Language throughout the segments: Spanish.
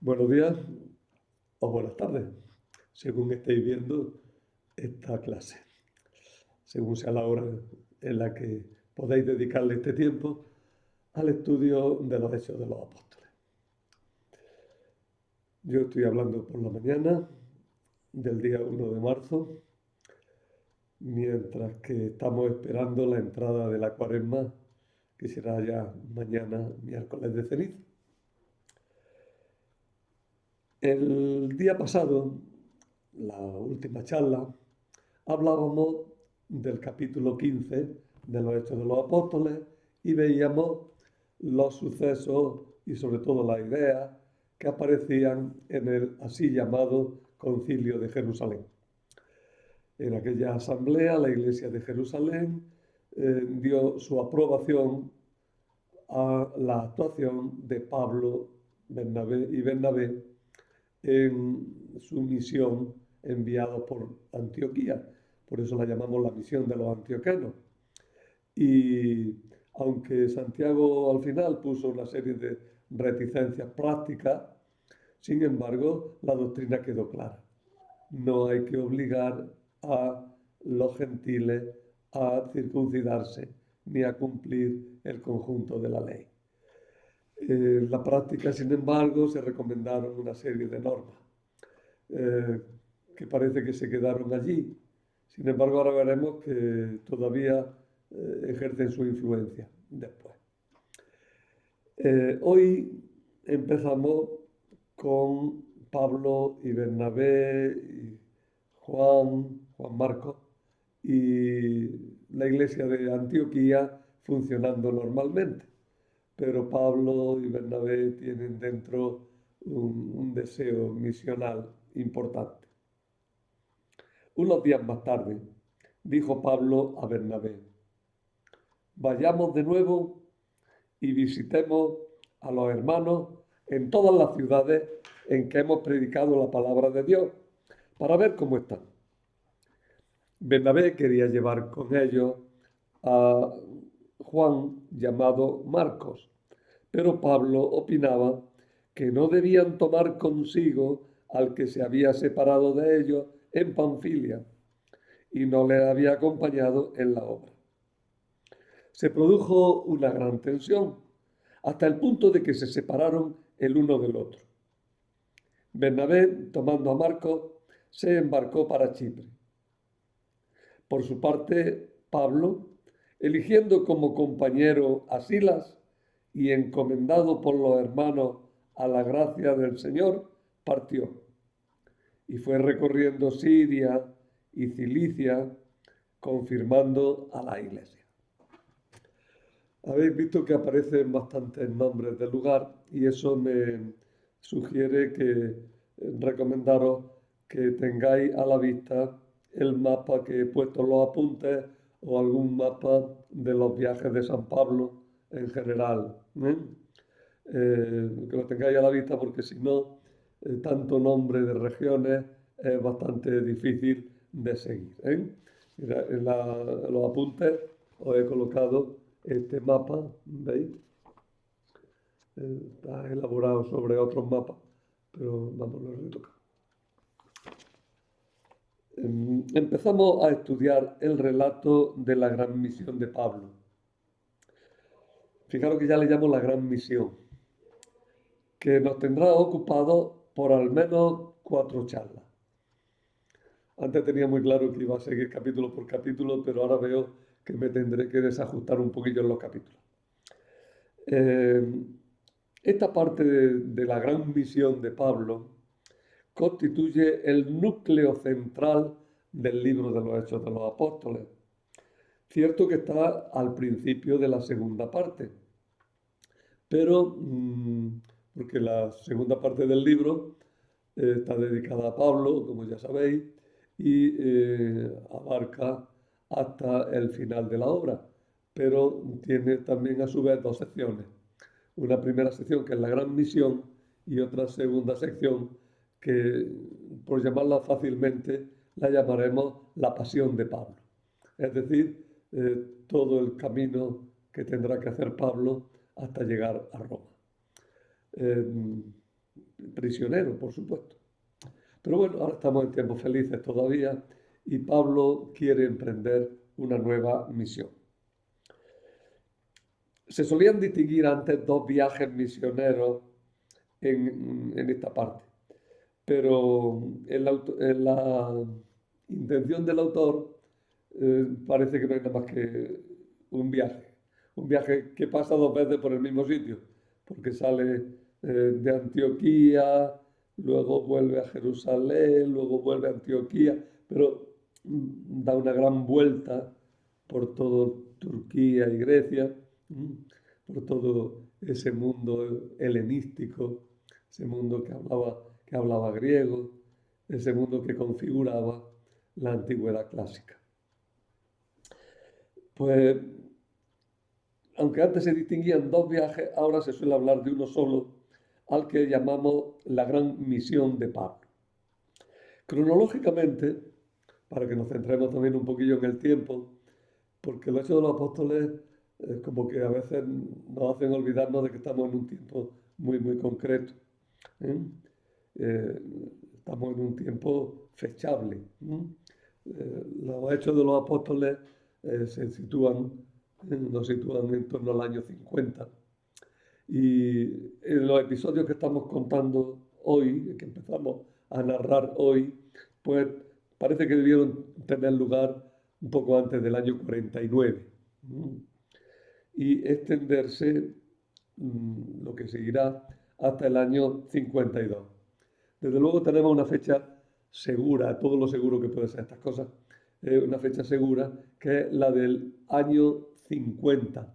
Buenos días o buenas tardes, según estéis viendo esta clase, según sea la hora en la que podéis dedicarle este tiempo al estudio de los Hechos de los Apóstoles. Yo estoy hablando por la mañana del día 1 de marzo, mientras que estamos esperando la entrada de la Cuaresma, que será ya mañana, miércoles de ceniza. El día pasado, la última charla, hablábamos del capítulo 15 de los Hechos de los Apóstoles y veíamos los sucesos y sobre todo las ideas que aparecían en el así llamado Concilio de Jerusalén. En aquella asamblea, la Iglesia de Jerusalén dio su aprobación a la actuación de Pablo y Bernabé en su misión enviada por Antioquía. Por eso la llamamos la misión de los antioquenos. Y aunque Santiago al final puso una serie de reticencias prácticas, sin embargo, la doctrina quedó clara. No hay que obligar a los gentiles a circuncidarse ni a cumplir el conjunto de la ley. En la práctica, sin embargo, se recomendaron una serie de normas eh, que parece que se quedaron allí. Sin embargo, ahora veremos que todavía ejercen su influencia después. Hoy empezamos con Pablo y Bernabé, y Juan Marcos, y la iglesia de Antioquía funcionando normalmente. Pero Pablo y Bernabé tienen dentro un deseo misional importante. Unos días más tarde, dijo Pablo a Bernabé: vayamos de nuevo y visitemos a los hermanos en todas las ciudades en que hemos predicado la palabra de Dios, para ver cómo están. Bernabé quería llevar con ellos a Juan, llamado Marcos, pero Pablo opinaba que no debían tomar consigo al que se había separado de ellos en Panfilia y no le había acompañado en la obra. Se produjo una gran tensión, hasta el punto de que se separaron el uno del otro. Bernabé, tomando a Marcos, se embarcó para Chipre. Por su parte, Pablo, eligiendo como compañero a Silas y encomendado por los hermanos a la gracia del Señor, partió y fue recorriendo Siria y Cilicia, confirmando a la iglesia. Habéis visto que aparecen bastantes nombres del lugar y eso me sugiere que recomendaros que tengáis a la vista el mapa que he puesto en los apuntes o algún mapa de los viajes de San Pablo en general. Que lo tengáis a la vista porque si no, tanto nombre de regiones es bastante difícil de seguir. Mira, en los apuntes os he colocado este mapa, ¿veis? Está elaborado sobre otros mapas, pero vamos, lo he retocado. Empezamos a estudiar el relato de la gran misión de Pablo. Fijaros que ya le llamo la gran misión, que nos tendrá ocupados por al menos 4 charlas. Antes tenía muy claro que iba a seguir capítulo por capítulo, pero ahora veo que me tendré que desajustar un poquillo en los capítulos. Esta parte de la gran misión de Pablo constituye el núcleo central del libro de los Hechos de los Apóstoles. Cierto que está al principio de la segunda parte, pero porque la segunda parte del libro está dedicada a Pablo, como ya sabéis, y abarca hasta el final de la obra, pero tiene también a su vez dos secciones. Una primera sección que es la gran misión y otra segunda sección que, por llamarla fácilmente, la llamaremos la pasión de Pablo. Es decir, todo el camino que tendrá que hacer Pablo hasta llegar a Roma. prisionero, por supuesto. Pero bueno, ahora estamos en tiempos felices todavía y Pablo quiere emprender una nueva misión. Se solían distinguir antes dos viajes misioneros en esta parte, pero en la intención del autor parece que no hay nada más que un viaje que pasa dos veces por el mismo sitio, porque sale de Antioquía, luego vuelve a Jerusalén, luego vuelve a Antioquía, pero da una gran vuelta por todo Turquía y Grecia, por todo ese mundo helenístico, ese mundo que hablaba griego, ese mundo que configuraba la antigüedad clásica. Pues, aunque antes se distinguían dos viajes, ahora se suele hablar de uno solo, al que llamamos la gran misión de Pablo. Cronológicamente, para que nos centremos también un poquillo en el tiempo, porque los Hechos de los Apóstoles como que a veces nos hacen olvidarnos de que estamos en un tiempo muy, muy concreto. ¿eh? Eh, Estamos en un tiempo fechable. Los Hechos de los Apóstoles nos sitúan en torno al año 50. Y en los episodios que estamos contando hoy, que empezamos a narrar hoy, pues parece que debieron tener lugar un poco antes del año 49 y extenderse lo que seguirá hasta el año 52. Desde luego tenemos una fecha segura, todo lo seguro que puede ser estas cosas, una fecha segura que es la del año 50,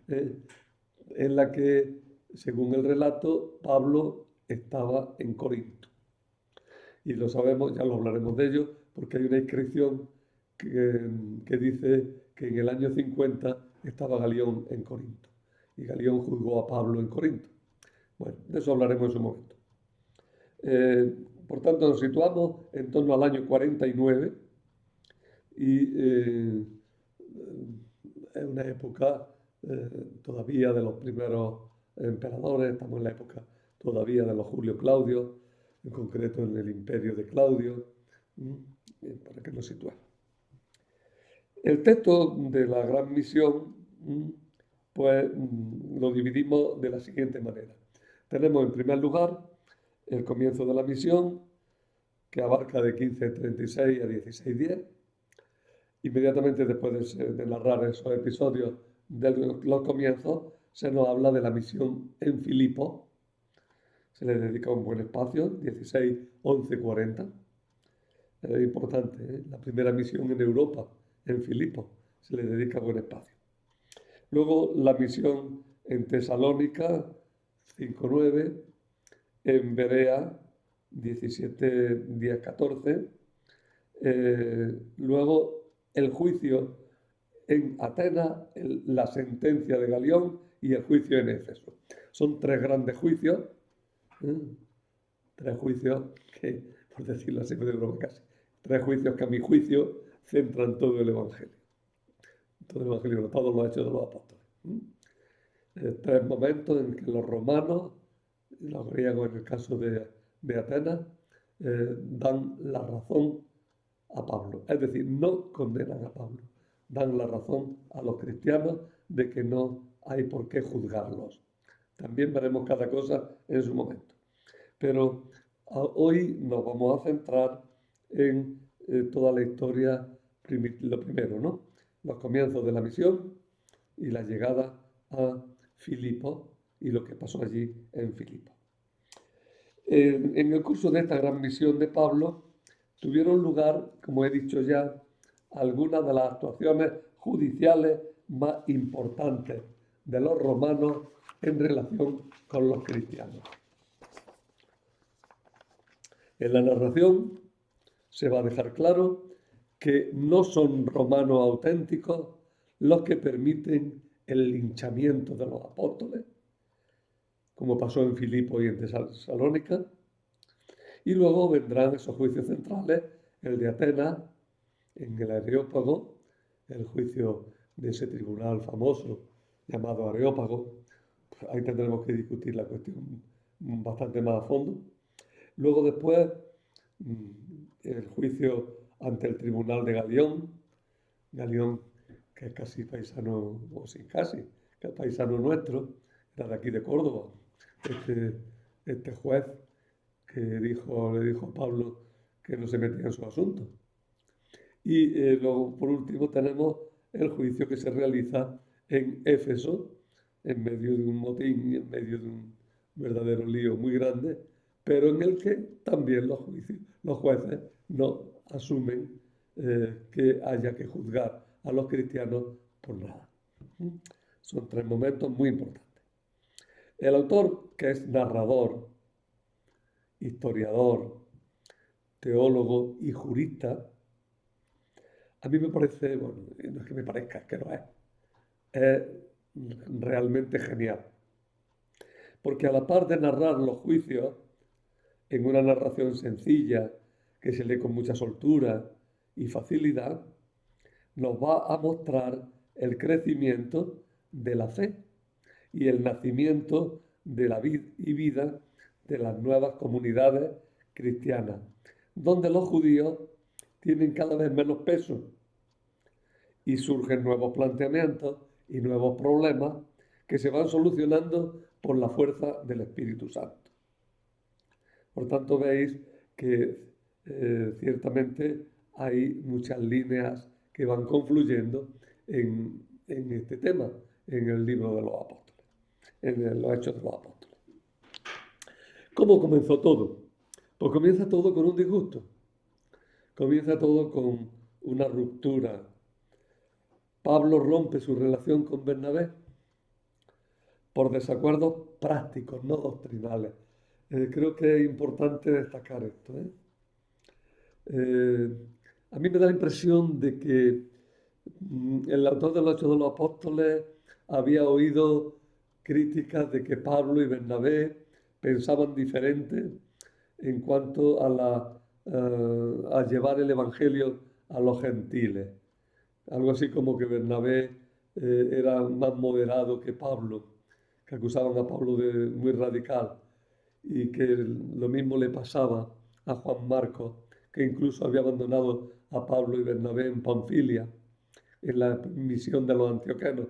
en la que, según el relato, Pablo estaba en Corinto. Y lo sabemos, ya lo hablaremos de ello, porque hay una inscripción que dice que en el año 50 estaba Galión en Corinto. Y Galión juzgó a Pablo en Corinto. Bueno, de eso hablaremos en su momento. Por tanto, nos situamos en torno al año 49 y es una época todavía de los primeros emperadores, estamos en la época todavía de los Julio Claudio, en concreto en el imperio de Claudio, para que nos situemos. El texto de la gran misión, pues lo dividimos de la siguiente manera. Tenemos en primer lugar el comienzo de la misión, que abarca de 15:36 a 16:10. Inmediatamente después de narrar esos episodios de los comienzos, se nos habla de la misión en Filipos. Se le dedica un buen espacio, 16, 11, 40. Es importante, ¿eh? La primera misión en Europa, en Filipos, se le dedica buen espacio. Luego la misión en Tesalónica, 5:9, en Berea, 17, 10, 14. Luego el juicio en Atenas, la sentencia de Galión y el juicio en Éfeso. Son tres grandes juicios, ¿eh? Tres juicios que, por decirlo así, de broma casi, tres juicios que a mi juicio centran todo el Evangelio. Todo el Evangelio, no, todos los hechos de los apóstoles. Tres momentos en que los romanos, los griegos en el caso de Atenas, dan la razón a Pablo. Es decir, no condenan a Pablo, dan la razón a los cristianos de que no hay por qué juzgarlos. También veremos cada cosa en su momento. Pero hoy nos vamos a centrar en toda la historia, lo primero, ¿no? Los comienzos de la misión y la llegada a Filipos y lo que pasó allí en Filipos. En el curso de esta gran misión de Pablo tuvieron lugar, como he dicho ya, algunas de las actuaciones judiciales más importantes de los romanos en relación con los cristianos. En la narración se va a dejar claro que no son romanos auténticos los que permiten el linchamiento de los apóstoles, como pasó en Filipos y en Tesalónica, y luego vendrán esos juicios centrales, el de Atenas, en el Areópago, el juicio de ese tribunal famoso llamado Areópago. Ahí tendremos que discutir la cuestión bastante más a fondo. Luego después el juicio ante el tribunal de Galión, Galión que es casi paisano, o sin casi, que es paisano nuestro, era de aquí de Córdoba, este, este juez que le dijo a Pablo que no se metía en su asunto. Y luego, por último, tenemos el juicio que se realiza en Éfeso, en medio de un motín y en medio de un verdadero lío muy grande, pero en el que también los jueces no asumen que haya que juzgar a los cristianos por nada. Son tres momentos muy importantes. El autor, que es narrador, historiador, teólogo y jurista, a mí me parece, bueno, no es que me parezca, es que lo es realmente genial. Porque a la par de narrar los juicios en una narración sencilla, que se lee con mucha soltura y facilidad, nos va a mostrar el crecimiento de la fe y el nacimiento de la vida de las nuevas comunidades cristianas, donde los judíos tienen cada vez menos peso y surgen nuevos planteamientos y nuevos problemas que se van solucionando por la fuerza del Espíritu Santo. Por tanto, veis que ciertamente hay muchas líneas que van confluyendo en este tema, en el libro de los apóstoles, en los hechos de los apóstoles. ¿Cómo comenzó todo? Pues comienza todo con un disgusto, comienza todo con una ruptura. Pablo rompe su relación con Bernabé por desacuerdos prácticos, no doctrinales. Creo que es importante destacar esto. A mí me da la impresión de que el autor de los Hechos de los Apóstoles había oído críticas de que Pablo y Bernabé pensaban diferente en cuanto a llevar el Evangelio a los gentiles. Algo así como que Bernabé era más moderado que Pablo, que acusaban a Pablo de muy radical y que lo mismo le pasaba a Juan Marcos, que incluso había abandonado a Pablo y Bernabé en Panfilia, en la misión de los antioquenos.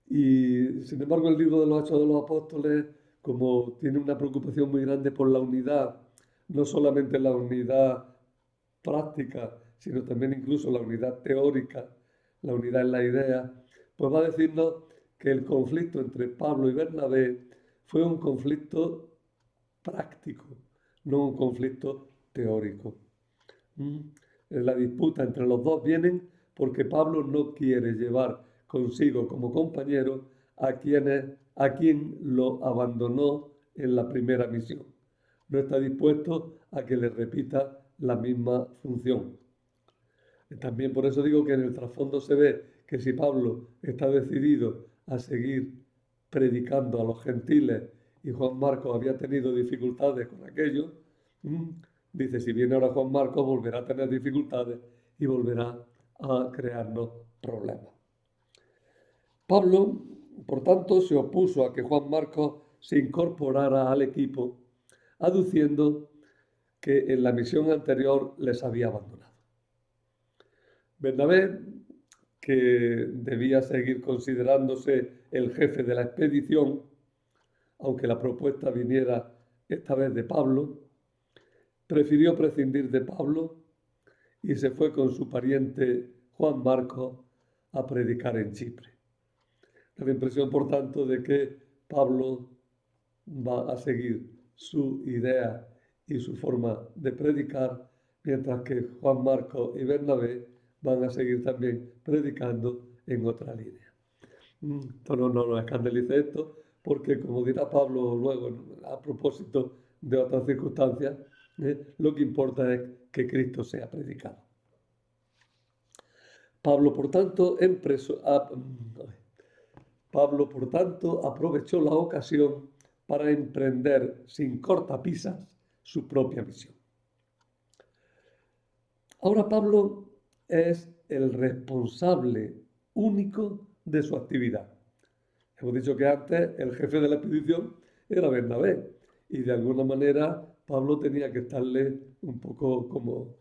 Y sin embargo el libro de los Hechos de los Apóstoles, como tiene una preocupación muy grande por la unidad, no solamente la unidad práctica, sino también incluso la unidad teórica, la unidad en la idea, pues va a decirnos que el conflicto entre Pablo y Bernabé fue un conflicto práctico, no un conflicto teórico. La disputa entre los dos vienen porque Pablo no quiere llevar consigo como compañero a quien lo abandonó en la primera misión. No está dispuesto a que le repita la misma función. También por eso digo que en el trasfondo se ve que si Pablo está decidido a seguir predicando a los gentiles y Juan Marcos había tenido dificultades con aquello, dice, si viene ahora Juan Marcos volverá a tener dificultades y volverá a crearnos problemas. Pablo, por tanto, se opuso a que Juan Marcos se incorporara al equipo, aduciendo que en la misión anterior les había abandonado. Bernabé, que debía seguir considerándose el jefe de la expedición, aunque la propuesta viniera esta vez de Pablo, prefirió prescindir de Pablo y se fue con su pariente Juan Marcos a predicar en Chipre. Da la impresión, por tanto, de que Pablo va a seguir su idea y su forma de predicar, mientras que Juan Marcos y Bernabé van a seguir también predicando en otra línea. Esto no nos escandalice esto, porque como dirá Pablo luego a propósito de otras circunstancias, lo que importa es que Cristo sea predicado. Pablo, por tanto, aprovechó la ocasión para emprender sin cortapisas su propia misión. Ahora Pablo es el responsable único de su actividad. Hemos dicho que antes el jefe de la expedición era Bernabé y de alguna manera Pablo tenía que estarle un poco como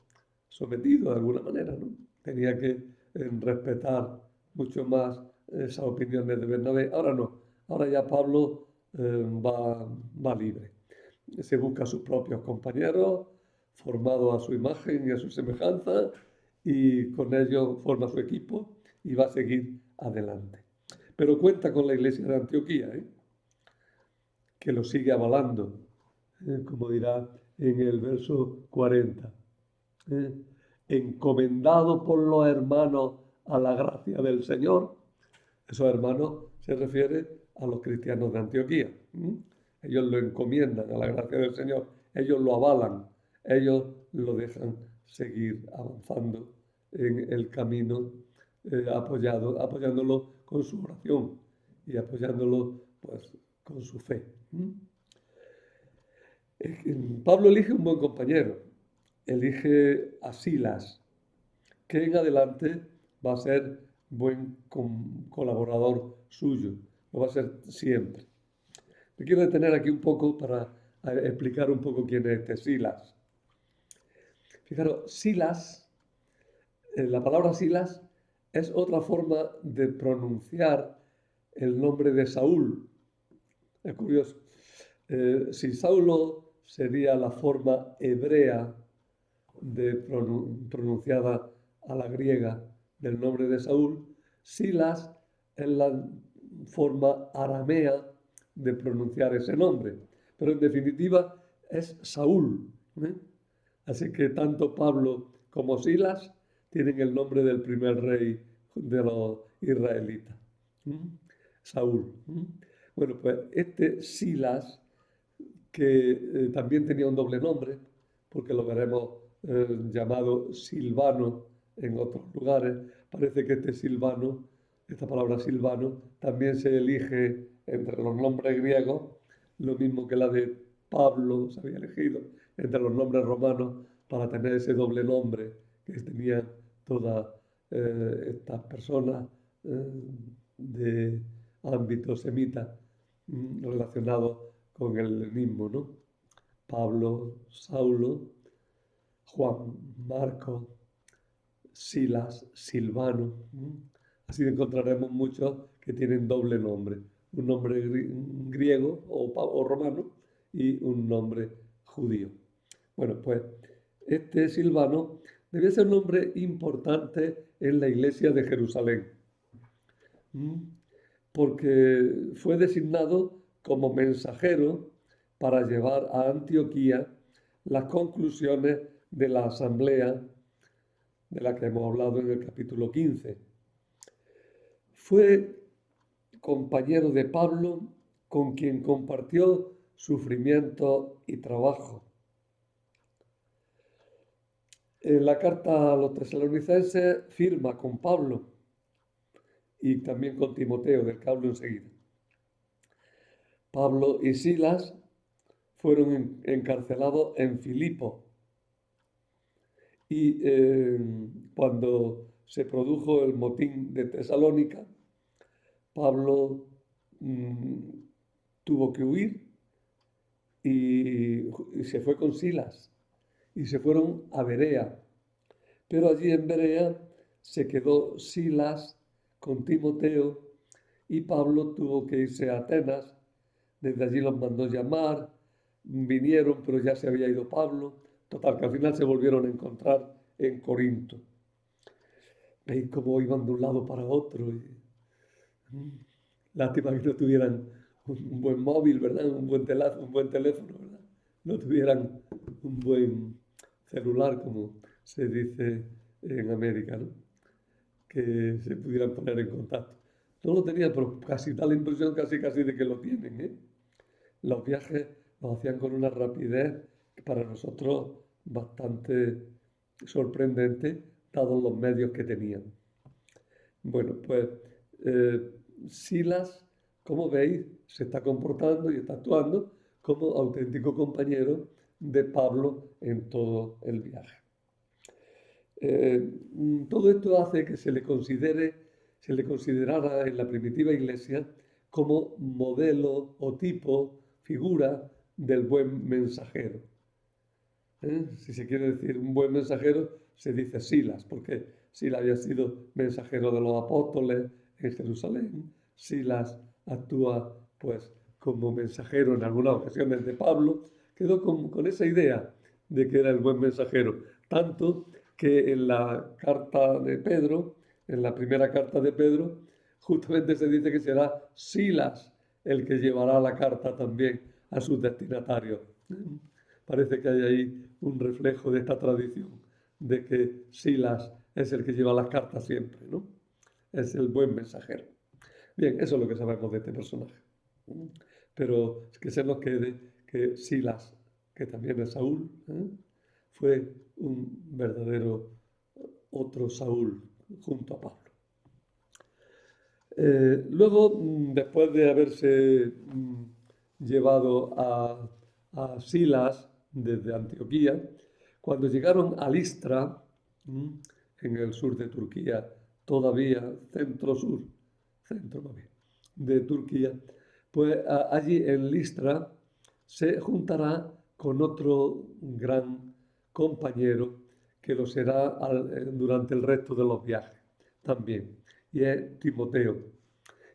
sometido de alguna manera, ¿no? Tenía que respetar mucho más esas opiniones de Bernabé. Ahora no, ahora ya Pablo va libre. Se busca a sus propios compañeros, formados a su imagen y a su semejanza, y con ellos forma su equipo y va a seguir adelante. Pero cuenta con la iglesia de Antioquía, que lo sigue avalando, como dirá en el verso 40. Encomendado por los hermanos a la gracia del Señor. Esos hermanos se refiere a los cristianos de Antioquía. Ellos lo encomiendan a la gracia del Señor, ellos lo avalan, ellos lo dejan seguir avanzando en el camino, apoyándolo con su oración y apoyándolo pues, con su fe. Pablo elige un buen compañero, elige a Silas, que en adelante va a ser buen colaborador suyo, lo va a ser siempre. Me quiero detener aquí un poco para explicar un poco quién es este Silas. Fijaros, Silas, la palabra Silas es otra forma de pronunciar el nombre de Saúl. Es curioso. Si Saulo sería la forma hebrea pronunciada a la griega del nombre de Saúl, Silas es la forma aramea de pronunciar ese nombre. Pero en definitiva es Saúl. Así que tanto Pablo como Silas tienen el nombre del primer rey de los israelitas, Saúl. Bueno, pues este Silas, que también tenía un doble nombre, porque lo veremos llamado Silvano en otros lugares, parece que este Silvano, esta palabra Silvano, también se elige entre los nombres griegos, lo mismo que la de Pablo se había elegido entre los nombres romanos para tener ese doble nombre que tenían todas estas personas de ámbito semita relacionados con el helenismo, ¿no? Pablo, Saulo, Juan, Marcos, Silas, Silvano. Así encontraremos muchos que tienen doble nombre, un nombre griego o romano y un nombre judío. Bueno, pues este Silvano debía ser un nombre importante en la iglesia de Jerusalén, porque fue designado como mensajero para llevar a Antioquía las conclusiones de la asamblea de la que hemos hablado en el capítulo 15. Fue compañero de Pablo, con quien compartió sufrimiento y trabajo. En la carta a los tesalonicenses firma con Pablo y también con Timoteo, del que hablo enseguida. Pablo y Silas fueron encarcelados en Filipo y cuando se produjo el motín de Tesalónica, Pablo tuvo que huir y se fue con Silas y se fueron a Berea. Pero allí en Berea se quedó Silas con Timoteo y Pablo tuvo que irse a Atenas. Desde allí los mandó llamar, vinieron, pero ya se había ido Pablo. Total, que al final se volvieron a encontrar en Corinto. Veis cómo iban de un lado para otro. Lástima que no tuvieran un buen móvil, ¿verdad? Un buen teléfono, ¿verdad? No tuvieran un buen celular, como se dice en América, ¿no? Que se pudieran poner en contacto. No lo tenían, pero casi da la impresión casi de que lo tienen, ¿eh? Los viajes los hacían con una rapidez que para nosotros bastante sorprendente, dados los medios que tenían. Bueno, pues Silas, como veis, se está comportando y está actuando como auténtico compañero de Pablo en todo el viaje. Todo esto hace que se le considerara en la primitiva iglesia como modelo o tipo, figura del buen mensajero. Si se quiere decir un buen mensajero, se dice Silas, porque Silas había sido mensajero de los apóstoles en Jerusalén. Silas actúa pues como mensajero en algunas ocasiones de Pablo. Quedó con esa idea de que era el buen mensajero. Tanto que en la carta de Pedro, en la primera carta de Pedro, justamente se dice que será Silas el que llevará la carta también a sus destinatarios. Parece que hay ahí un reflejo de esta tradición, de que Silas es el que lleva las cartas siempre, ¿no? Es el buen mensajero. Bien, eso es lo que sabemos de este personaje. Pero es que se nos quede que Silas, que también es Saúl, fue un verdadero otro Saúl junto a Pablo. Luego, después de haberse llevado a Silas desde Antioquía, cuando llegaron a Listra, en el sur de Turquía, todavía centro-sur, centro más bien, de Turquía, pues allí en Listra se juntará con otro gran compañero que lo será durante el resto de los viajes también, y es Timoteo.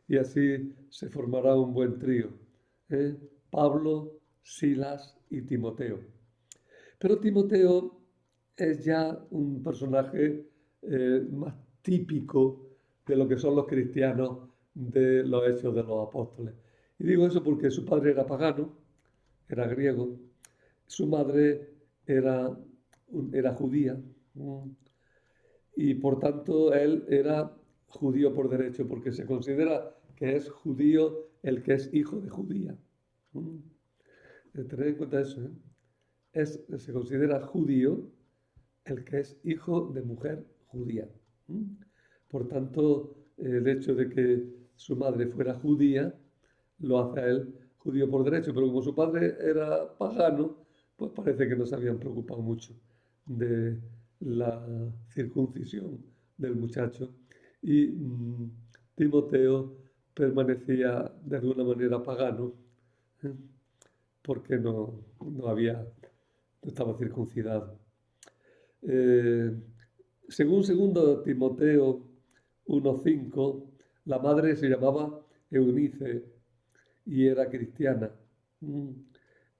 Y así se formará un buen trío, ¿eh? Pablo, Silas y Timoteo. Pero Timoteo es ya un personaje más típico de lo que son los cristianos de los Hechos de los Apóstoles. Y digo eso porque su padre era pagano, era griego, su madre era judía, y por tanto él era judío por derecho, porque se considera que es judío el que es hijo de judía. Tened en cuenta eso, ¿eh? Se considera judío el que es hijo de mujer judía. Por tanto, el hecho de que su madre fuera judía lo hace a él judío por derecho, pero como su padre era pagano, pues parece que no se habían preocupado mucho de la circuncisión del muchacho. Y Timoteo permanecía de alguna manera pagano, ¿eh? Porque no estaba circuncidado. Según 2 Timoteo 1:5, la madre se llamaba Eunice y era cristiana.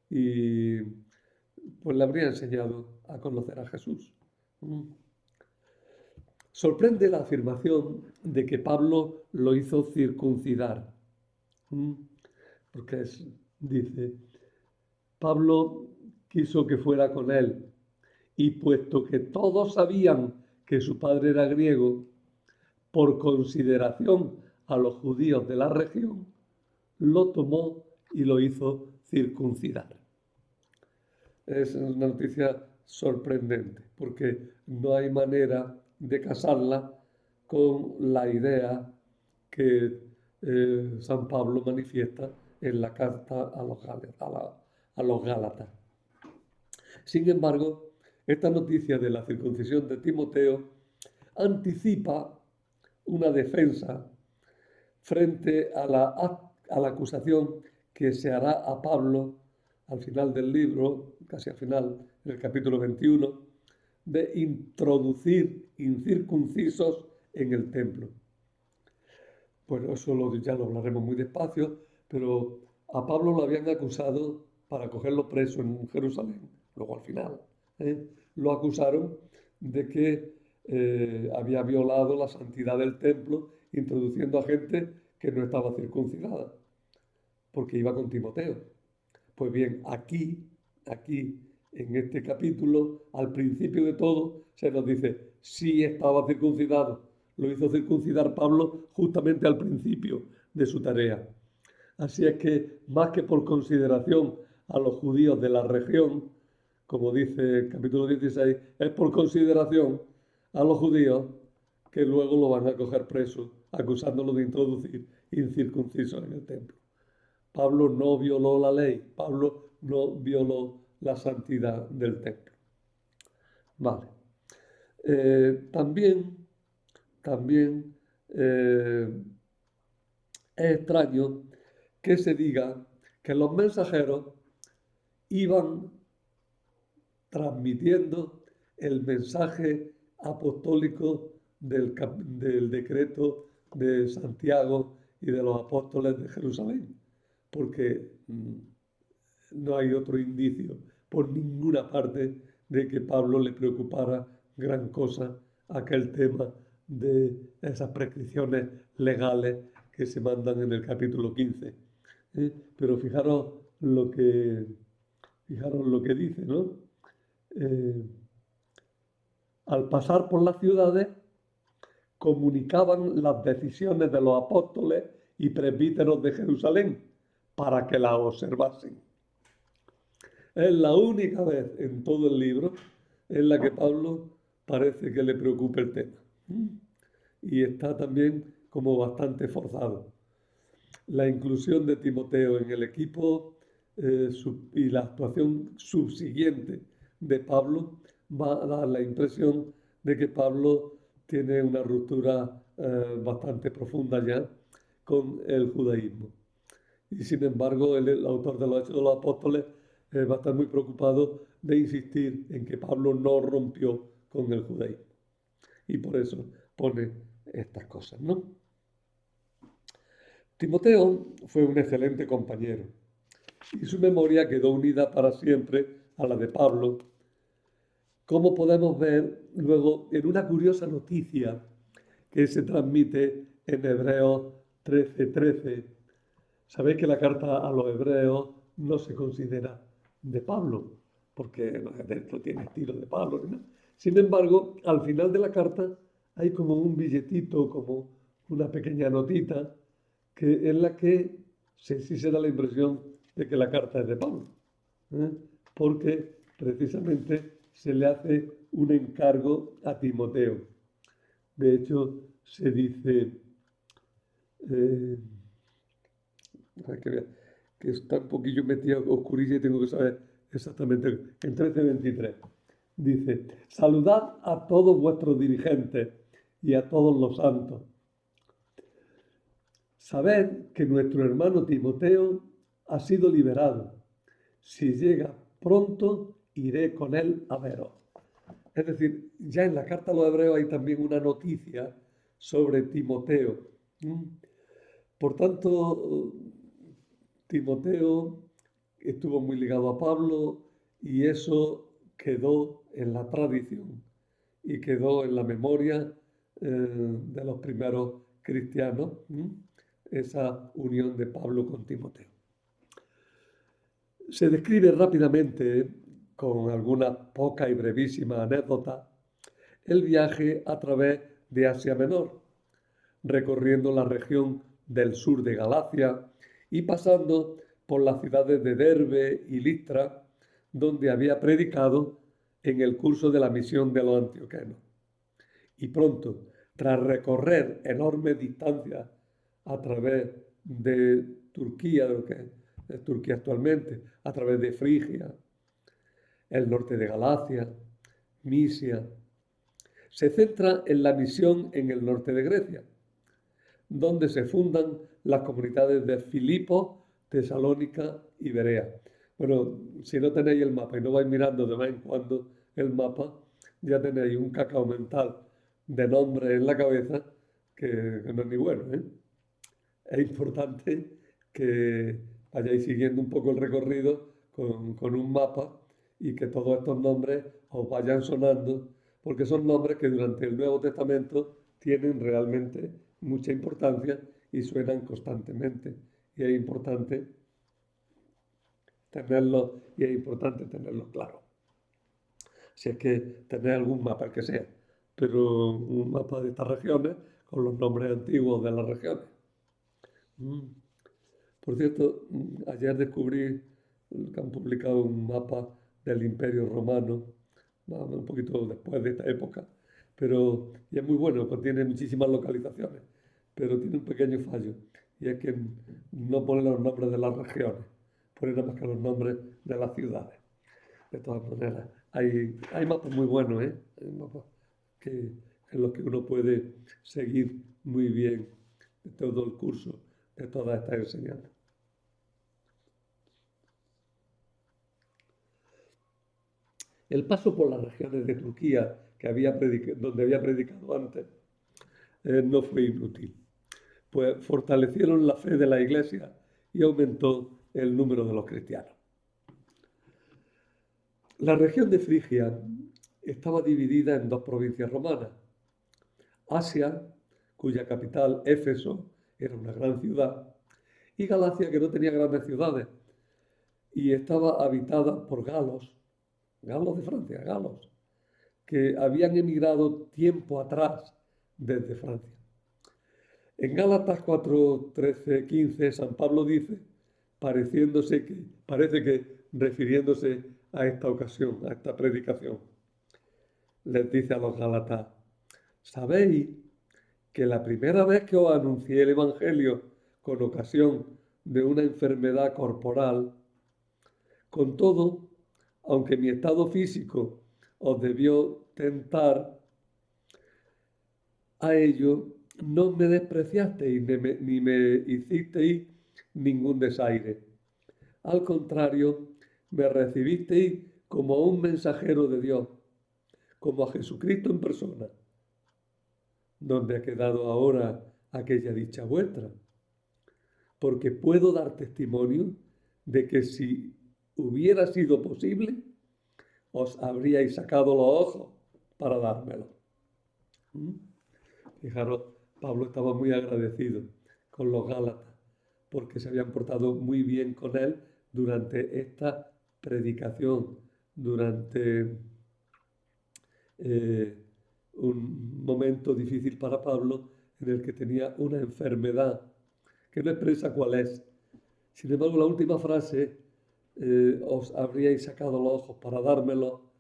Y pues le habría enseñado a conocer a Jesús. Sorprende la afirmación de que Pablo lo hizo circuncidar. Porque dice, Pablo quiso que fuera con él, y puesto que todos sabían que su padre era griego, por consideración a los judíos de la región, lo tomó y lo hizo circuncidar. Es una noticia sorprendente, porque no hay manera de casarla con la idea que San Pablo manifiesta en la carta a los Gálatas. Sin embargo, esta noticia de la circuncisión de Timoteo anticipa una defensa frente a la acusación que se hará a Pablo al final del libro, casi al final, en el capítulo 21, de introducir incircuncisos en el templo. Bueno, eso ya lo hablaremos muy despacio, pero a Pablo lo habían acusado para cogerlo preso en Jerusalén. Luego al final lo acusaron de que había violado la santidad del templo introduciendo a gente que no estaba circuncidada, porque iba con Timoteo. Pues bien, aquí, en este capítulo, al principio de todo, se nos dice, sí estaba circuncidado. Lo hizo circuncidar Pablo justamente al principio de su tarea. Así es que, más que por consideración a los judíos de la región, como dice el capítulo 16, es por consideración a los judíos que luego lo van a coger preso, acusándolo de introducir incircuncisos en el templo. Pablo no violó la ley, Pablo no violó la santidad del templo. Vale. También es extraño que se diga que los mensajeros iban transmitiendo el mensaje apostólico del decreto de Santiago y de los apóstoles de Jerusalén, porque no hay otro indicio por ninguna parte de que Pablo le preocupara gran cosa aquel tema de esas prescripciones legales que se mandan en el capítulo 15. Pero fijaros lo que dice, ¿no? Eh, Al pasar por las ciudades, comunicaban las decisiones de los apóstoles y presbíteros de Jerusalén para que las observasen. Es la única vez en todo el libro en la que Pablo parece que le preocupa el tema. Y está también como bastante forzado. La inclusión de Timoteo en el equipo y la actuación subsiguiente de Pablo va a dar la impresión de que Pablo tiene una ruptura bastante profunda ya con el judaísmo. Y sin embargo, el autor de los Hechos de los Apóstoles va a estar muy preocupado de insistir en que Pablo no rompió con el judaísmo. Y por eso pone estas cosas, ¿no? Timoteo fue un excelente compañero y su memoria quedó unida para siempre a la de Pablo, como podemos ver luego en una curiosa noticia que se transmite en Hebreos 13:13. Sabéis que la carta a los hebreos no se considera de Pablo, porque no tiene estilo de Pablo ni nada. Sin embargo, al final de la carta hay como un billetito, como una pequeña notita, que en la que sí se da la impresión de que la carta es de Pablo, ¿eh? Porque precisamente se le hace un encargo a Timoteo. De hecho, se dice, eh, que está un poquillo metida oscurilla y tengo que saber exactamente, en 13:23. Dice, saludad a todos vuestros dirigentes y a todos los santos. Sabed que nuestro hermano Timoteo ha sido liberado. Si llega pronto, iré con él a veros. Es decir, ya en la carta a los hebreos hay también una noticia sobre Timoteo. Por tanto, Timoteo estuvo muy ligado a Pablo y eso quedó en la tradición y quedó en la memoria de los primeros cristianos, esa unión de Pablo con Timoteo. Se describe rápidamente, con alguna poca y brevísima anécdota, el viaje a través de Asia Menor, recorriendo la región del sur de Galacia y pasando por las ciudades de Derbe y Listra, donde había predicado en el curso de la misión de los antioquenos. Y pronto, tras recorrer enormes distancias a través de Turquía, de lo que es Turquía actualmente, a través de Frigia, el norte de Galacia, Misia, se centra en la misión en el norte de Grecia, donde se fundan las comunidades de Filipo, Tesalónica y Berea. Bueno, si no tenéis el mapa y no vais mirando de vez en cuando el mapa, ya tenéis un cacao mental de nombres en la cabeza que no es ni bueno, ¿eh? Es importante que vayáis siguiendo un poco el recorrido con un mapa y que todos estos nombres os vayan sonando, porque son nombres que durante el Nuevo Testamento tienen realmente mucha importancia y suenan constantemente. Y es importante tenerlos claro. Si es que tenéis algún mapa, el que sea, pero un mapa de estas regiones con los nombres antiguos de las regiones. Por cierto, ayer descubrí que han publicado un mapa del Imperio Romano, un poquito después de esta época, pero y es muy bueno, contiene muchísimas localizaciones, pero tiene un pequeño fallo, y es que no pone los nombres de las regiones, pone nada más que los nombres de las ciudades. De todas maneras, hay mapas muy buenos, ¿eh? Hay mapas en los que uno puede seguir muy bien todo el curso de todas estas enseñanzas. El paso por las regiones de Turquía donde había predicado antes no fue inútil, pues fortalecieron la fe de la Iglesia y aumentó el número de los cristianos. La región de Frigia estaba dividida en dos provincias romanas: Asia, cuya capital, Éfeso, era una gran ciudad, y Galacia, que no tenía grandes ciudades, y estaba habitada por galos, galos de Francia, galos, que habían emigrado tiempo atrás desde Francia. En Gálatas 4, 13, 15, San Pablo dice, parece que refiriéndose a esta ocasión, a esta predicación, les dice a los Gálatas: ¿sabéis que la primera vez que os anuncié el Evangelio con ocasión de una enfermedad corporal, con todo, aunque mi estado físico os debió tentar a ello, no me despreciasteis ni me hicisteis ningún desaire? Al contrario, me recibisteis como a un mensajero de Dios, como a Jesucristo en persona. ¿Dónde ha quedado ahora aquella dicha vuestra? Porque puedo dar testimonio de que si hubiera sido posible, os habríais sacado los ojos para dármelo. Fijaros, Pablo estaba muy agradecido con los Gálatas porque se habían portado muy bien con él durante esta predicación, durante un momento difícil para Pablo en el que tenía una enfermedad que no expresa cuál es. Sin embargo, la última frase, os habríais sacado los ojos para dármelo,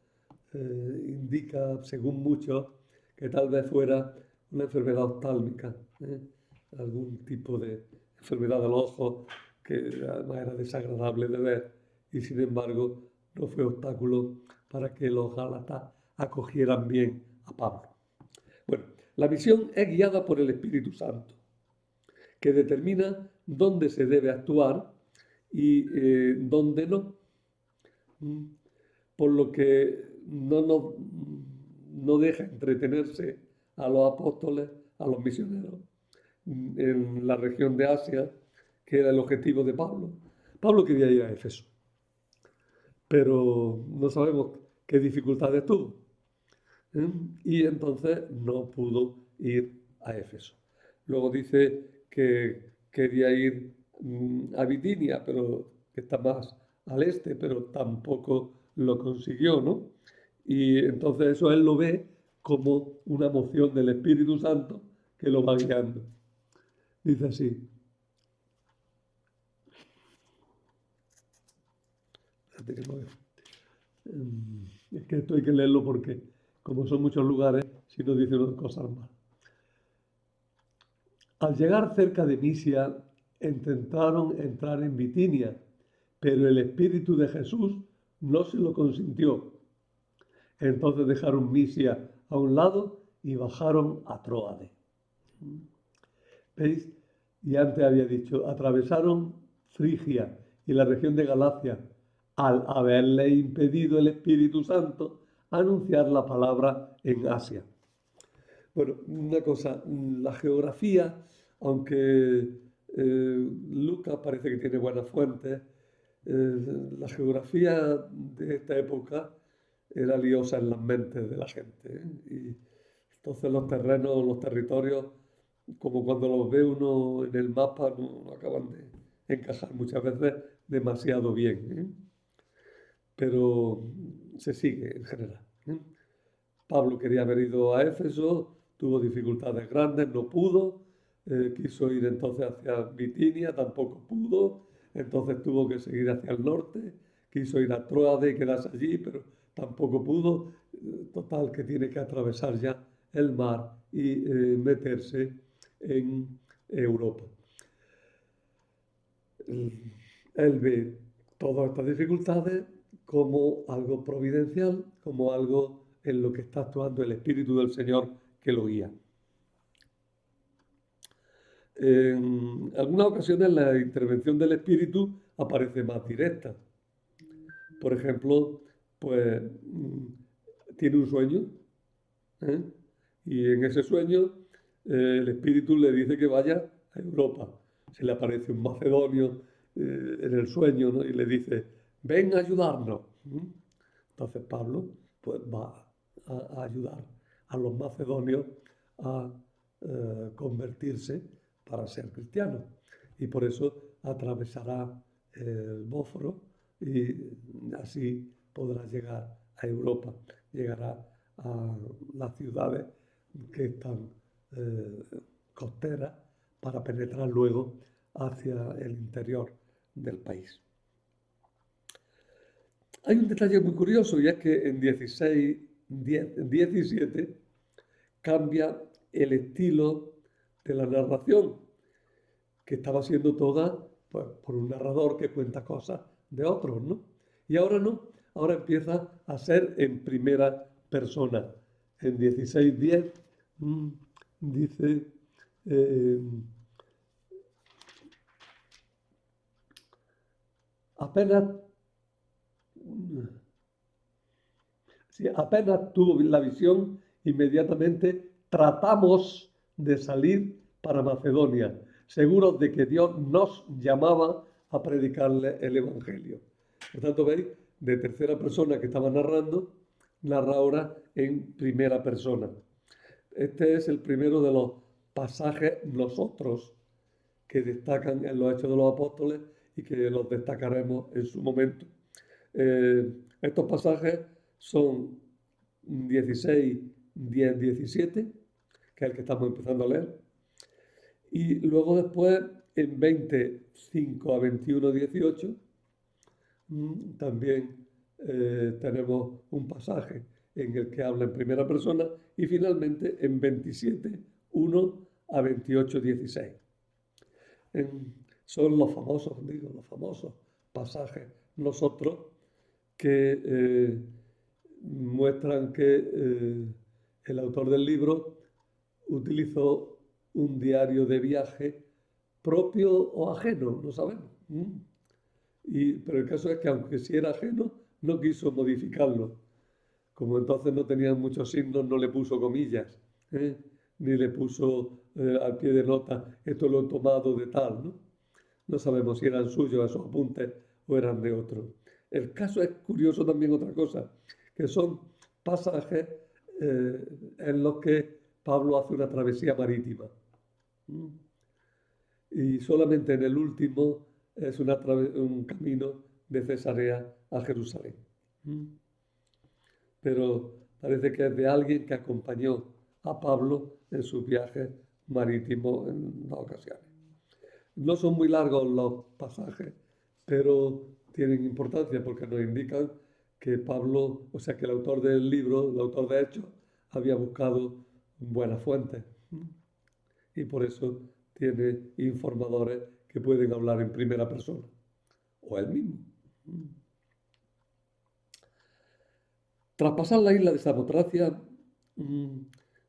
indica, según muchos, que tal vez fuera una enfermedad oftálmica, algún tipo de enfermedad del ojo que además era desagradable de ver y sin embargo no fue obstáculo para que los Gálatas acogieran bien a Pablo. Bueno, la misión es guiada por el Espíritu Santo, que determina dónde se debe actuar y dónde no. Por lo que no deja entretenerse a los apóstoles, a los misioneros, en la región de Asia, que era el objetivo de Pablo. Pablo quería ir a Éfeso, pero no sabemos qué dificultades tuvo. Y entonces no pudo ir a Éfeso. Luego dice que quería ir a Bitinia, pero que está más al este, pero tampoco lo consiguió, ¿no? Y entonces eso él lo ve como una moción del Espíritu Santo que lo va guiando. Dice así. Es que esto hay que leerlo porque, como son muchos lugares, si no dice unas cosas mal. Al llegar cerca de Misia, intentaron entrar en Bitinia, pero el Espíritu de Jesús no se lo consintió. Entonces dejaron Misia a un lado y bajaron a Tróade. ¿Veis? Y antes había dicho, atravesaron Frigia y la región de Galacia, al haberle impedido el Espíritu Santo anunciar la palabra en Asia. Bueno, una cosa, la geografía, aunque Lucas parece que tiene buenas fuentes, la geografía de esta época era liosa en las mentes de la gente, ¿eh? Y entonces los terrenos, los territorios, como cuando los ve uno en el mapa, no acaban de encajar muchas veces demasiado bien, ¿eh? Pero se sigue en general, ¿eh? Pablo quería haber ido a Éfeso, tuvo dificultades grandes, no pudo, quiso ir entonces hacia Bitinia, tampoco pudo, entonces tuvo que seguir hacia el norte, quiso ir a Tróade y quedarse allí, pero tampoco pudo. Total, que tiene que atravesar ya el mar y meterse en Europa. Él ve todas estas dificultades como algo providencial, como algo en lo que está actuando el Espíritu del Señor que lo guía. En algunas ocasiones la intervención del Espíritu aparece más directa. Por ejemplo, pues tiene un sueño, ¿eh? Y en ese sueño el espíritu le dice que vaya a Europa. Se le aparece un macedonio en el sueño, ¿no? Y le dice, ven a ayudarnos. Entonces Pablo pues va a ayudar a los macedonios a convertirse para ser cristianos. Y por eso atravesará el Bósforo y así podrá llegar a Europa, llegará a las ciudades que están costeras para penetrar luego hacia el interior del país. Hay un detalle muy curioso y es que en 17 cambia el estilo de la narración, que estaba siendo toda pues, por un narrador que cuenta cosas de otros, ¿no? Y ahora no, ahora empieza a ser en primera persona. En 16:10 dice, eh, apenas, sí, apenas tuvo la visión, inmediatamente tratamos de salir para Macedonia, seguros de que Dios nos llamaba a predicarle el Evangelio. Por tanto, veis, de tercera persona que estaba narrando, narra ahora en primera persona. Este es el primero de los pasajes nosotros que destacan en los Hechos de los Apóstoles y que los destacaremos en su momento. Estos pasajes son 16, 10, 17, que es el que estamos empezando a leer, y luego después en 25 a 21, 18, también tenemos un pasaje en el que habla en primera persona y finalmente en 27, 1 a 28, 16. Son los famosos pasajes nosotros que muestran que el autor del libro utilizó un diario de viaje propio o ajeno, no sabemos. Pero el caso es que aunque sí era ajeno, no quiso modificarlo. Como entonces no tenían muchos signos, no le puso comillas, ¿eh? Ni le puso al pie de nota, esto lo he tomado de tal, ¿no? No sabemos si eran suyos esos apuntes o eran de otro. El caso es curioso también otra cosa, que son pasajes en los que Pablo hace una travesía marítima. Y solamente en el último es un camino de Cesarea a Jerusalén. Pero parece que es de alguien que acompañó a Pablo en sus viajes marítimos en dos ocasiones. No son muy largos los pasajes, pero tienen importancia porque nos indican que Pablo, o sea, que el autor del libro, el autor de Hechos, había buscado buenas fuentes y por eso tiene informadores que pueden hablar en primera persona, o él mismo. Tras pasar la isla de Samotracia,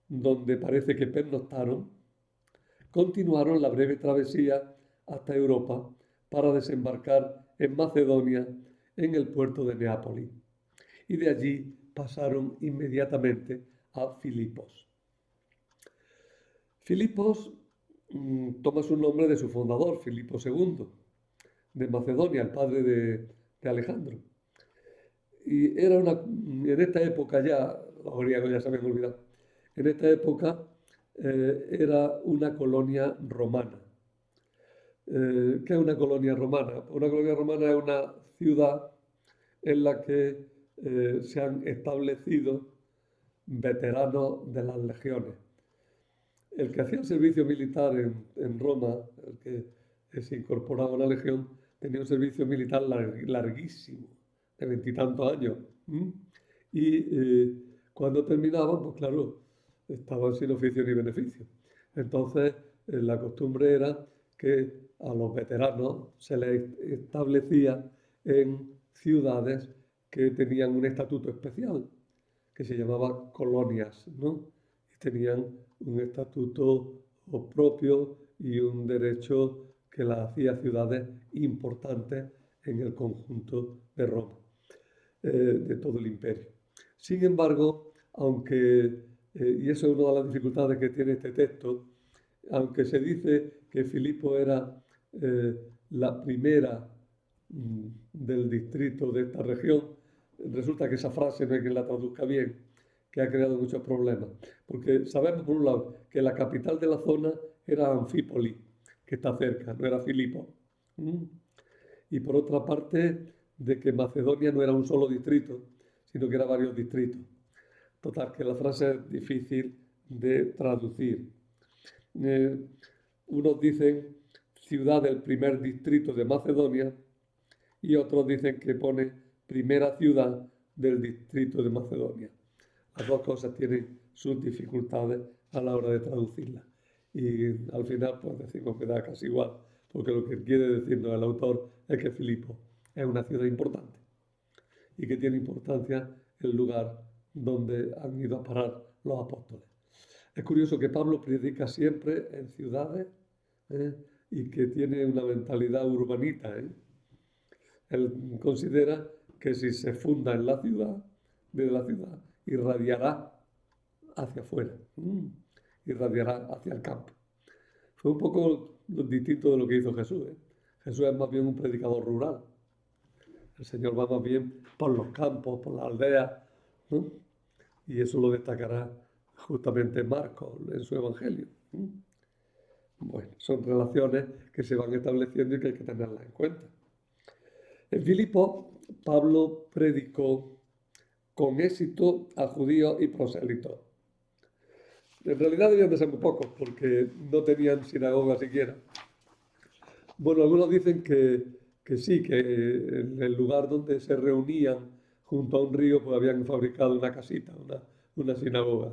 donde parece que pernoctaron, continuaron la breve travesía hasta Europa para desembarcar en Macedonia en el puerto de Neápolis. Y de allí pasaron inmediatamente a Filipos. Filipos toma su nombre de su fundador, Filipo II, de Macedonia, el padre de Alejandro. Y en esta época ya, los griegos ya se habían olvidado, en esta época era una colonia romana. ¿Qué es una colonia romana? Una colonia romana es una ciudad en la que se han establecido veteranos de las legiones. El que hacía el servicio militar en Roma, el que se incorporaba a una legión, tenía un servicio militar larguísimo, de 20 y tantos años. Y cuando terminaban, pues claro, estaban sin oficio ni beneficio. Entonces, la costumbre era que a los veteranos se les establecía en ciudades que tenían un estatuto especial, que se llamaba colonias, ¿no? Y tenían un estatuto propio y un derecho que las hacía ciudades importantes en el conjunto de Roma. de todo el imperio. Sin embargo, aunque, y eso es una de las dificultades que tiene este texto, aunque se dice que Filipo era la primera del distrito de esta región, resulta que esa frase no hay quien la traduzca bien, que ha creado muchos problemas. Porque sabemos, por un lado, que la capital de la zona era Anfípoli, que está cerca, no era Filipo. ¿Mm? Y por otra parte, de que Macedonia no era un solo distrito, sino que era varios distritos. Total, que la frase es difícil de traducir. Unos dicen ciudad del primer distrito de Macedonia y otros dicen que pone primera ciudad del distrito de Macedonia. Las dos cosas tienen sus dificultades a la hora de traducirlas. Y al final, pues decimos que da casi igual, porque lo que quiere decirnos el autor es que Filipo es una ciudad importante y que tiene importancia el lugar donde han ido a parar los apóstoles. Es curioso que Pablo predica siempre en ciudades, ¿eh? Y que tiene una mentalidad urbanita, ¿eh? Él considera que si se funda en la ciudad, desde la ciudad, irradiará hacia afuera, irradiará hacia el campo. Fue un poco distinto de lo que hizo Jesús, ¿eh? Jesús es más bien un predicador rural. El Señor va más bien por los campos, por las aldeas, ¿no? Y eso lo destacará justamente Marcos en su Evangelio. Bueno, son relaciones que se van estableciendo y que hay que tenerlas en cuenta. En Filipo, Pablo predicó con éxito a judíos y prosélitos. En realidad debían de ser muy pocos, porque no tenían sinagoga siquiera. Bueno, algunos dicen que sí, que en el lugar donde se reunían junto a un río, pues habían fabricado una casita, una sinagoga.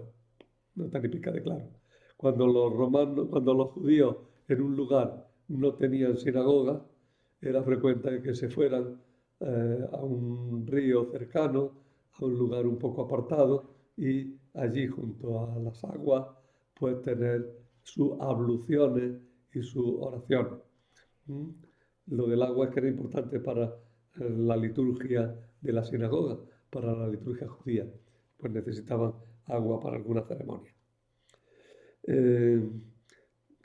No está ni pica de claro. Cuando los romanos, cuando los judíos en un lugar no tenían sinagoga, era frecuente que se fueran a un río cercano, a un lugar un poco apartado, y allí junto a las aguas, pues tener sus abluciones y sus oraciones. ¿Mm? Lo del agua es que era importante para la liturgia de la sinagoga, para la liturgia judía, pues necesitaban agua para alguna ceremonia.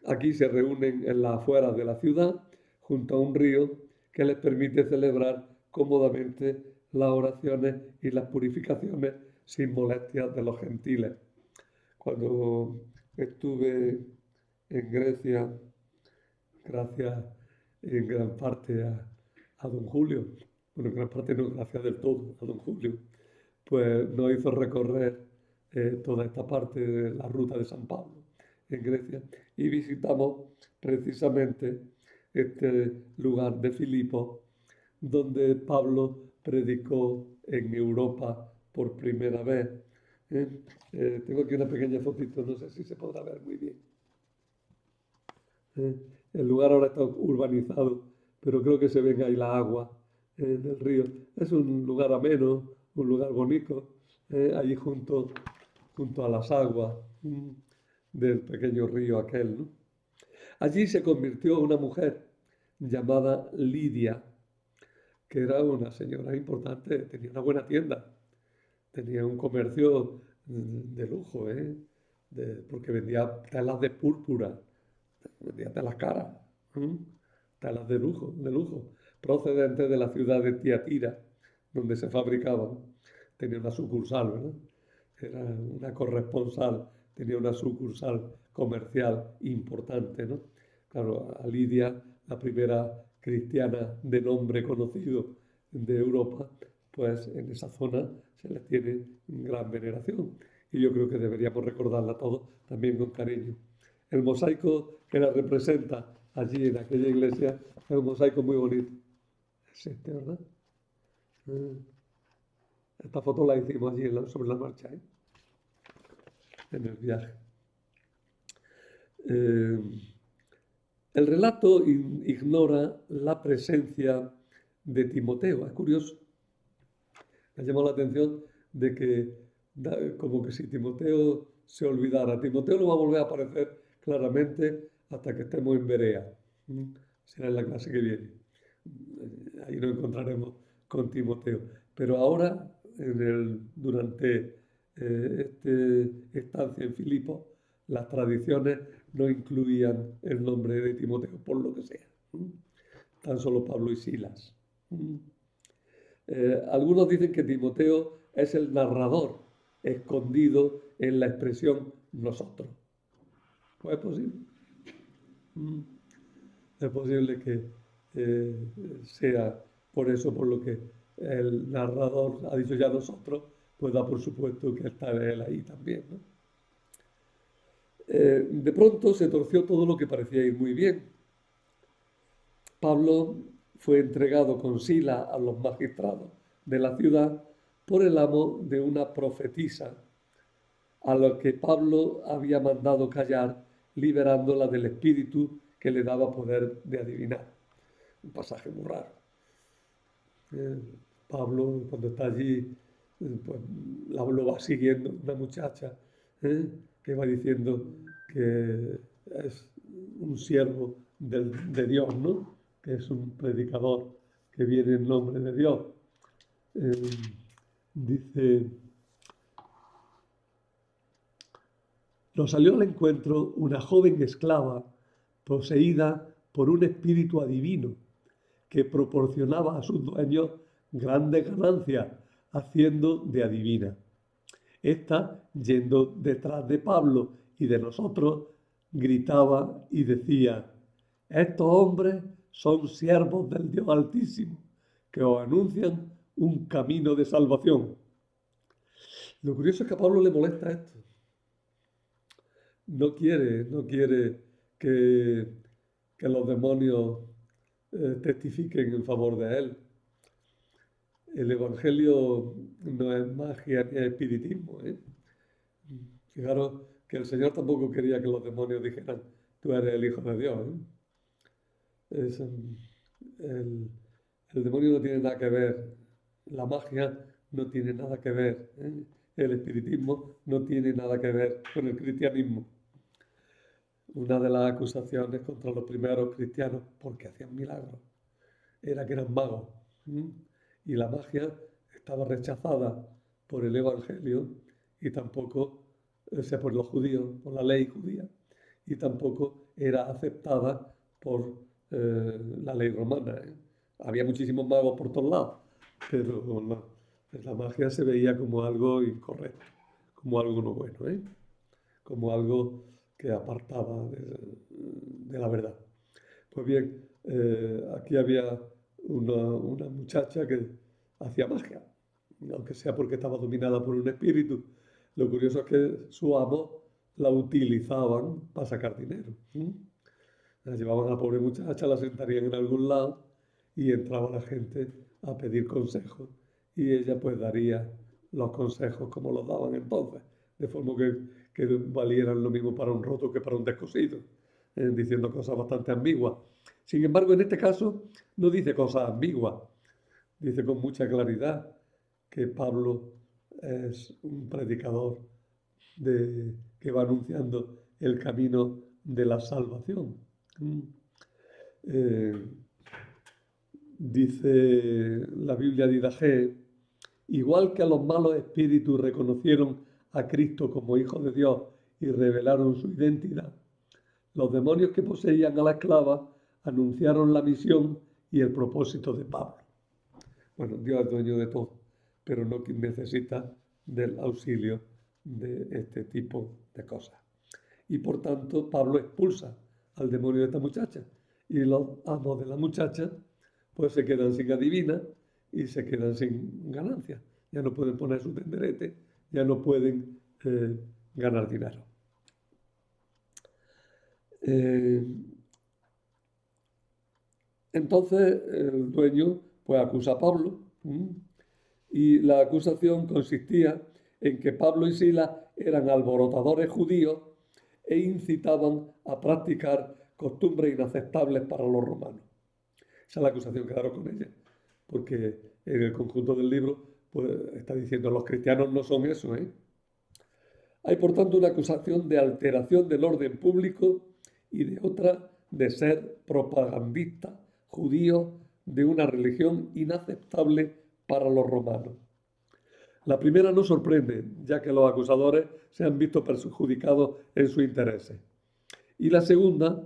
Aquí se reúnen en las afueras de la ciudad, junto a un río que les permite celebrar cómodamente las oraciones y las purificaciones sin molestias de los gentiles. Cuando estuve en Grecia, gracias en gran parte a don Julio, bueno, en gran parte no, gracias del todo a don Julio, pues nos hizo recorrer toda esta parte de la ruta de San Pablo en Grecia y visitamos precisamente este lugar de Filipo donde Pablo predicó en Europa por primera vez. Tengo aquí una pequeña fotito, no sé si se podrá ver muy bien. El lugar ahora está urbanizado, pero creo que se ven ahí la agua del río. Es un lugar ameno, un lugar bonito, allí junto a las aguas del pequeño río aquel, ¿no? Allí se convirtió una mujer llamada Lidia, que era una señora importante, tenía una buena tienda, tenía un comercio de lujo, porque vendía telas de púrpura, vendía telas caras, telas de lujo, procedentes de la ciudad de Tiatira, donde se fabricaban. Tenía una sucursal, ¿verdad? Era una corresponsal, tenía una sucursal comercial importante, ¿no? Claro, a Lidia, la primera cristiana de nombre conocido de Europa, pues en esa zona se les tiene gran veneración. Y yo creo que deberíamos recordarla todos también con cariño. El mosaico que la representa allí en aquella iglesia es un mosaico muy bonito. Es este, ¿verdad? Esta foto la hicimos allí sobre la marcha, en el viaje. El relato ignora la presencia de Timoteo. Es curioso. Me ha llamado la atención de que, como que si Timoteo se olvidara. Timoteo no va a volver a aparecer claramente hasta que estemos en Berea. Será en la clase que viene. Ahí nos encontraremos con Timoteo. Pero ahora, durante esta estancia en Filipos, las tradiciones no incluían el nombre de Timoteo, por lo que sea. Tan solo Pablo y Silas. Algunos dicen que Timoteo es el narrador escondido en la expresión nosotros. Pues es posible. Es posible que sea por eso por lo que el narrador ha dicho ya nosotros, pues da por supuesto que está él ahí también, ¿no? De pronto se torció todo lo que parecía ir muy bien. Pablo fue entregado con Sila a los magistrados de la ciudad por el amo de una profetisa a la que Pablo había mandado callar, liberándola del espíritu que le daba poder de adivinar. Un pasaje muy raro. Eh, Pablo, cuando está allí, pues lo va siguiendo una muchacha que va diciendo que es un siervo de Dios, ¿no? Que es un predicador que viene en nombre de Dios. Eh, dice, nos salió al encuentro una joven esclava poseída por un espíritu adivino que proporcionaba a sus dueños grandes ganancias haciendo de adivina. Esta, yendo detrás de Pablo y de nosotros, gritaba y decía, estos hombres son siervos del Dios Altísimo, que os anuncian un camino de salvación. Lo curioso es que a Pablo le molesta esto. No quiere que los demonios testifiquen en favor de él. El Evangelio no es magia ni es espiritismo, ¿eh? Fijaros que el Señor tampoco quería que los demonios dijeran, tú eres el Hijo de Dios, ¿eh? El demonio no tiene nada que ver, la magia no tiene nada que ver, ¿eh? El espiritismo no tiene nada que ver con el cristianismo. Una de las acusaciones contra los primeros cristianos, porque hacían milagros, era que eran magos. Y la magia estaba rechazada por el Evangelio y tampoco, o sea, por los judíos, por la ley judía, y tampoco era aceptada por la ley romana, ¿eh? Había muchísimos magos por todos lados, pero la magia se veía como algo incorrecto, como algo no bueno, ¿eh? Como algo que apartaba de la verdad. Pues bien, aquí había una muchacha que hacía magia, aunque sea porque estaba dominada por un espíritu. Lo curioso es que su amo la utilizaban para sacar dinero. La llevaban a la pobre muchacha, la sentarían en algún lado y entraba la gente a pedir consejos y ella pues daría los consejos como los daban entonces, de forma que valieran lo mismo para un roto que para un descosido, diciendo cosas bastante ambiguas. Sin embargo, en este caso no dice cosas ambiguas, dice con mucha claridad que Pablo es un predicador que va anunciando el camino de la salvación. Eh, dice la Biblia de Idagé, igual que a los malos espíritus reconocieron a Cristo como Hijo de Dios y revelaron su identidad, los demonios que poseían a la esclava anunciaron la misión y el propósito de Pablo. Bueno, Dios es dueño de todo, pero no necesita del auxilio de este tipo de cosas. Y por tanto, Pablo expulsa al demonio de esta muchacha. Y los amos de la muchacha, pues se quedan sin adivina y se quedan sin ganancia. Ya no pueden poner su tenderete, ya no pueden ganar dinero. Entonces el dueño pues acusa a Pablo y la acusación consistía en que Pablo y Silas eran alborotadores judíos e incitaban a practicar costumbres inaceptables para los romanos. Esa es la acusación que daron con ella, porque en el conjunto del libro pues, está diciendo los cristianos no son eso, ¿eh? Hay por tanto una acusación de alteración del orden público y de otra de ser propagandista judío de una religión inaceptable para los romanos. La primera no sorprende, ya que los acusadores se han visto perjudicados en sus intereses. Y la segunda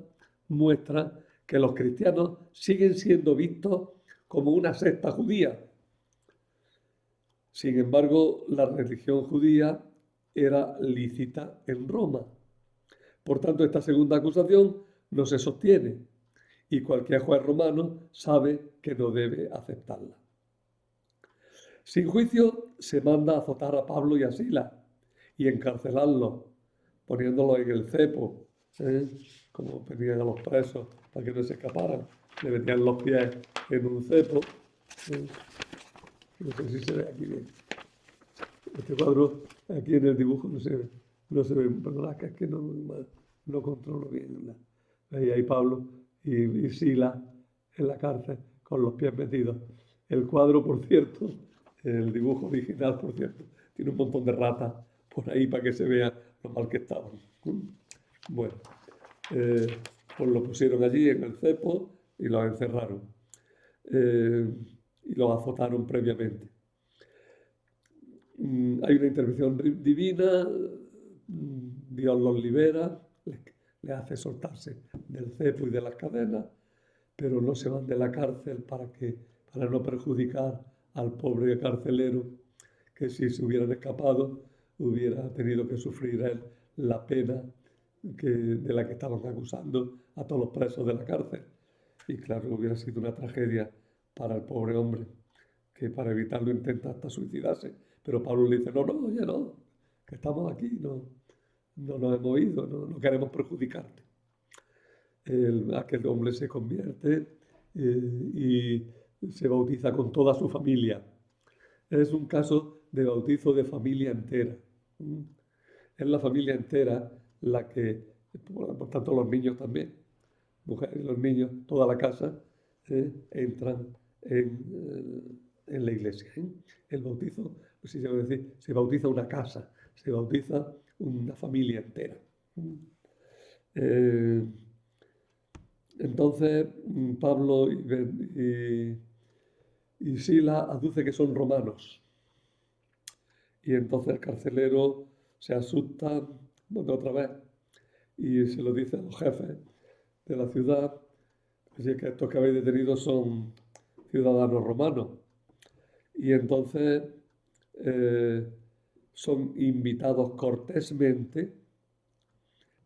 muestra que los cristianos siguen siendo vistos como una secta judía. Sin embargo, la religión judía era lícita en Roma. Por tanto, esta segunda acusación no se sostiene y cualquier juez romano sabe que no debe aceptarla. Sin juicio se manda a azotar a Pablo y a Silas y encarcelarlos, poniéndolos en el cepo, como pedían a los presos para que no se escaparan. Le metían los pies en un cepo. No sé si se ve aquí bien. Este cuadro, aquí en el dibujo no se ve, perdona, que es que no controlo bien. Ahí hay Pablo y Silas en la cárcel con los pies metidos. El cuadro, por cierto, el dibujo original, por cierto, tiene un montón de ratas por ahí para que se vea lo mal que estaban. Bueno, pues lo pusieron allí en el cepo y los encerraron. Y los azotaron previamente. Hay una intervención divina, Dios los libera, les hace soltarse del cepo y de las cadenas, pero no se van de la cárcel para no perjudicar al pobre carcelero, que si se hubieran escapado hubiera tenido que sufrir él la pena de la que estaban acusando a todos los presos de la cárcel. Y claro, hubiera sido una tragedia para el pobre hombre, que para evitarlo intenta hasta suicidarse. Pero Pablo le dice, no, oye, no, que estamos aquí, no nos hemos ido, no queremos perjudicarte. Aquel hombre se convierte y se bautiza con toda su familia. Es un caso de bautizo de familia entera. Es la familia entera la que, por tanto los niños también, mujeres, los niños, toda la casa, entran en la iglesia. El bautizo, pues si se puede decir, se bautiza una casa, se bautiza una familia entera. Entonces Pablo y Silas aduce que son romanos. Y entonces el carcelero se asusta, bueno, otra vez, y se lo dice a los jefes de la ciudad, así que estos que habéis detenido son ciudadanos romanos. Y entonces son invitados cortésmente,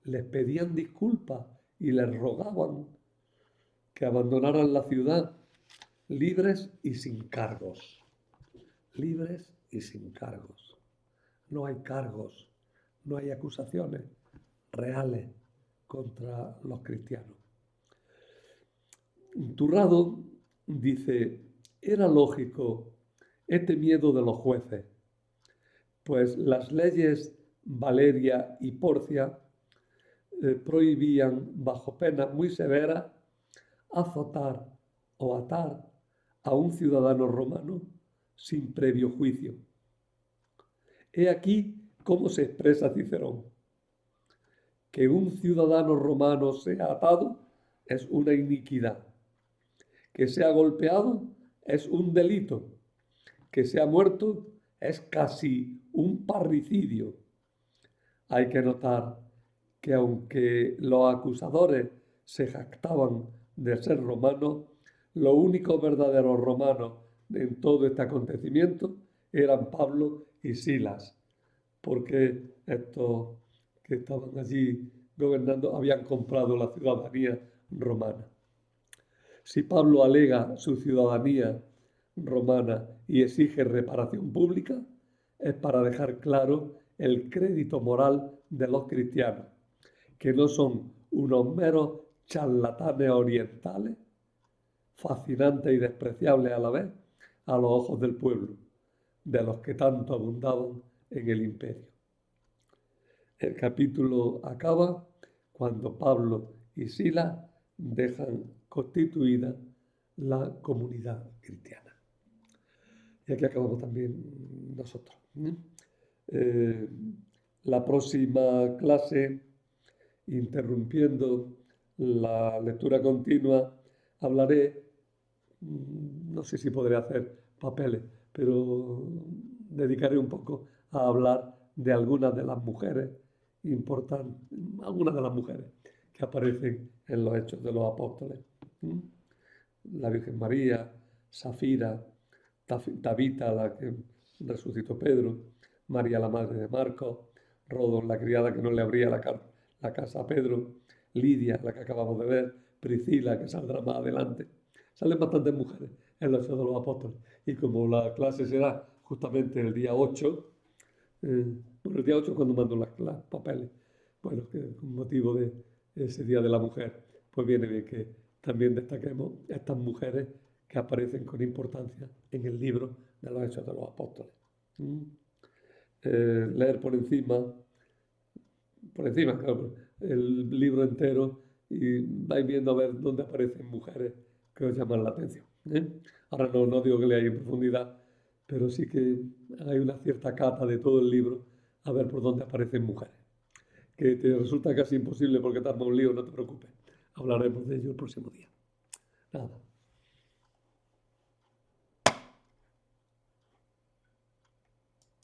les pedían disculpas y les rogaban que abandonaran la ciudad libres y sin cargos. Libres y sin cargos. No hay cargos, no hay acusaciones reales contra los cristianos. Turrado dice, era lógico este miedo de los jueces, pues las leyes Valeria y Porcia prohibían, bajo penas muy severas, azotar o atar a un ciudadano romano sin previo juicio. He aquí cómo se expresa Cicerón. Que un ciudadano romano sea atado es una iniquidad. Que sea golpeado es un delito. Que sea muerto es casi un parricidio. Hay que notar que aunque los acusadores se jactaban de ser romanos, los únicos verdaderos romanos en todo este acontecimiento eran Pablo y Silas, porque estos que estaban allí gobernando habían comprado la ciudadanía romana. Si Pablo alega su ciudadanía romana y exige reparación pública, es para dejar claro el crédito moral de los cristianos, que no son unos meros charlatanes orientales, fascinantes y despreciables a la vez a los ojos del pueblo, de los que tanto abundaban en el imperio. El capítulo acaba cuando Pablo y Silas dejan constituida la comunidad cristiana. Y aquí acabamos también nosotros. La próxima clase, interrumpiendo la lectura continua, hablaré, no sé si podré hacer papeles, pero dedicaré un poco a hablar de algunas de las mujeres importantes, algunas de las mujeres que aparecen en los Hechos de los Apóstoles. ¿Mm? La Virgen María, Safira, Tabita, la que resucitó Pedro, María, la madre de Marcos, Rodón, la criada que no le abría la casa a Pedro, Lidia, la que acabamos de ver, Priscila, que saldrá más adelante. Salen bastantes mujeres en los Hechos de los Apóstoles. Y como la clase será justamente el día 8, bueno, el día 8 es cuando mando las papeles, bueno, que con motivo de ese Día de la Mujer, pues viene bien que también destaquemos estas mujeres que aparecen con importancia en el libro de los Hechos de los Apóstoles. ¿Mm? Leer por encima, claro, el libro entero y vais viendo a ver dónde aparecen mujeres que os llaman la atención. ¿Eh? Ahora no digo que leáis en profundidad, pero sí que hay una cierta cata de todo el libro a ver por dónde aparecen mujeres. Que te resulta casi imposible porque te arma un lío, no te preocupes. Hablaremos de ello el próximo día. Nada.